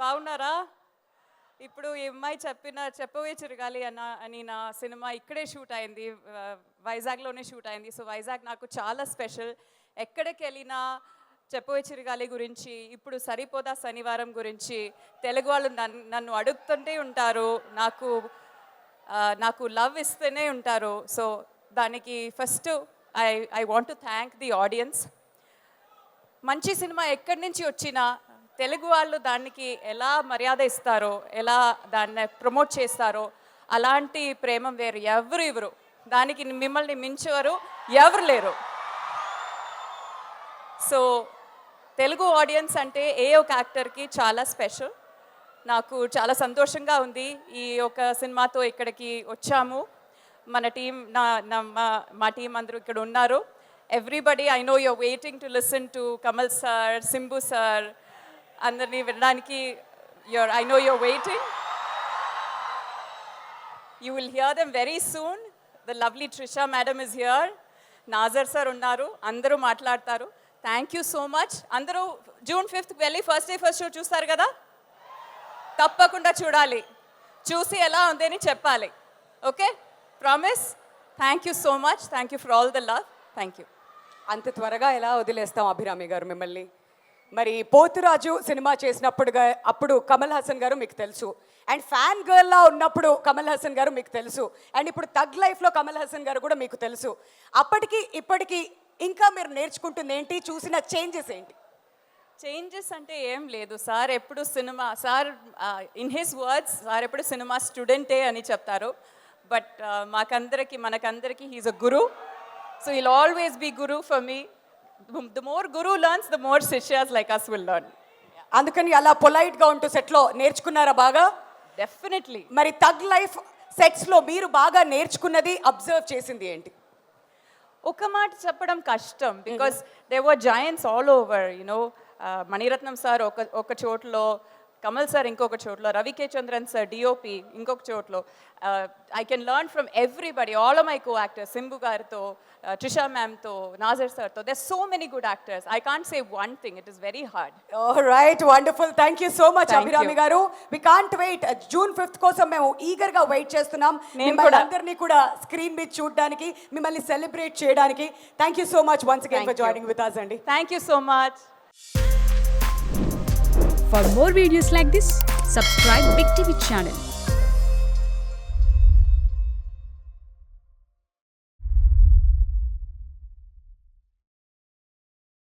బాగున్నారా? ఇప్పుడు ఈ అమ్మాయి చెప్పవే చిరగాలి అని నా సినిమా ఇక్కడే షూట్ అయింది, వైజాగ్లోనే షూట్ అయింది. సో వైజాగ్ నాకు చాలా స్పెషల్. ఎక్కడికి వెళ్ళినా చెప్పవే చిరగాలి గురించి, ఇప్పుడు సరిపోదా శనివారం గురించి తెలుగు వాళ్ళు నన్ను అడుగుతుంటే ఉంటారు, నాకు లవ్ ఇస్తూనే ఉంటారు. సో దానికి first I want to thank the audience. మంచి సినిమా ఎక్కడి నుంచి వచ్చినా తెలుగు వాళ్ళు దానికి ఎలా మర్యాద ఇస్తారో, ఎలా దాన్ని ప్రమోట్ చేస్తారో అలాంటి ప్రేమ వేరు ఎవరు దానికి మిమ్మల్ని మించేవారు ఎవరు లేరు. సో తెలుగు ఆడియన్స్ అంటే ఏ ఒక యాక్టర్కి చాలా స్పెషల్. నాకు చాలా సంతోషంగా ఉంది ఈ ఒక సినిమాతో ఇక్కడికి వచ్చాము. మన టీం మా టీం అందరూ ఇక్కడ ఉన్నారు. Everybody, I know you're waiting to listen to Kamal sir, Simbu sir, అందరినీ వినడానికి I know you're waiting. You will hear them very soon. The lovely Trisha madam is here, Nassar sir ఉన్నారు, అందరూ మాట్లాడతారు. Thank you so much. అందరూ June 5th వెళ్ళి first day first show చూస్తారు కదా, తప్పకుండా చూడాలి. చూసి ఎలా ఉంది అని చెప్పాలి. Okay, promise. Thank you so much. Thank you for all the love. Thank you. అంత త్వరగా ఎలా వదిలేస్తాం అభిరామి గారు మిమ్మల్ని? మరి పోతురాజు సినిమా అప్పుడు కమల్ హాసన్ గారు మీకు తెలుసు, అండ్ ఫ్యాన్ గర్ల్లా ఉన్నప్పుడు కమల్ హాసన్ గారు మీకు తెలుసు, అండ్ ఇప్పుడు థగ్ లైఫ్లో కమల్ హాసన్ గారు కూడా మీకు తెలుసు. అప్పటికి ఇప్పటికీ ఇంకా మీరు నేర్చుకుంటుంది ఏంటి? చూసిన చేంజెస్ ఏంటి? చేంజెస్ అంటే ఏం లేదు. సార్ ఎప్పుడు cinema, sir in his words sir ఎప్పుడు సినిమా స్టూడెంటే అని చెప్తారు. బట్ మనకందరికి he's a guru. So he'll always be guru for me. The more guru learns, the more శిష్యాస్ like us will learn. అందుకని అలా పొలైట్గా ఉంటూ సెట్లో నేర్చుకున్నారా బాగా? డెఫినెట్లీ. మరి థగ్ లైఫ్ సెట్స్లో మీరు బాగా నేర్చుకున్నది, అబ్జర్వ్ చేసింది ఏంటి? ఒక మాట చెప్పడం కష్టం, because they were giants all over. Maniratnam sir ఒక చోట్లో, కమల్ సార్ ఇంకొక చోట్లో, రవికే చంద్రన్ సార్ డిఓపి ఇంకొక చోట్లో. I can learn from everybody, all of my co actors, Simbu గారితో, ట్రిషా మ్యామ్తో, నాజర్ సార్తో. There so many good actors. I can't say one thing, it is very hard. Right, wonderful. Thank you so much Abhirami garu. We can't wait. June 5th కోసం మేము ఈగర్గా wait చేస్తున్నాం, మిమ్మల్ని అందరినీ కూడా screen మీద చూడడానికి, మిమ్మల్ని సెలబ్రేట్ చేయడానికి. Thank you so much once again for joining with us అండి. Thank you so much. For more videos like this, subscribe Big TV channel.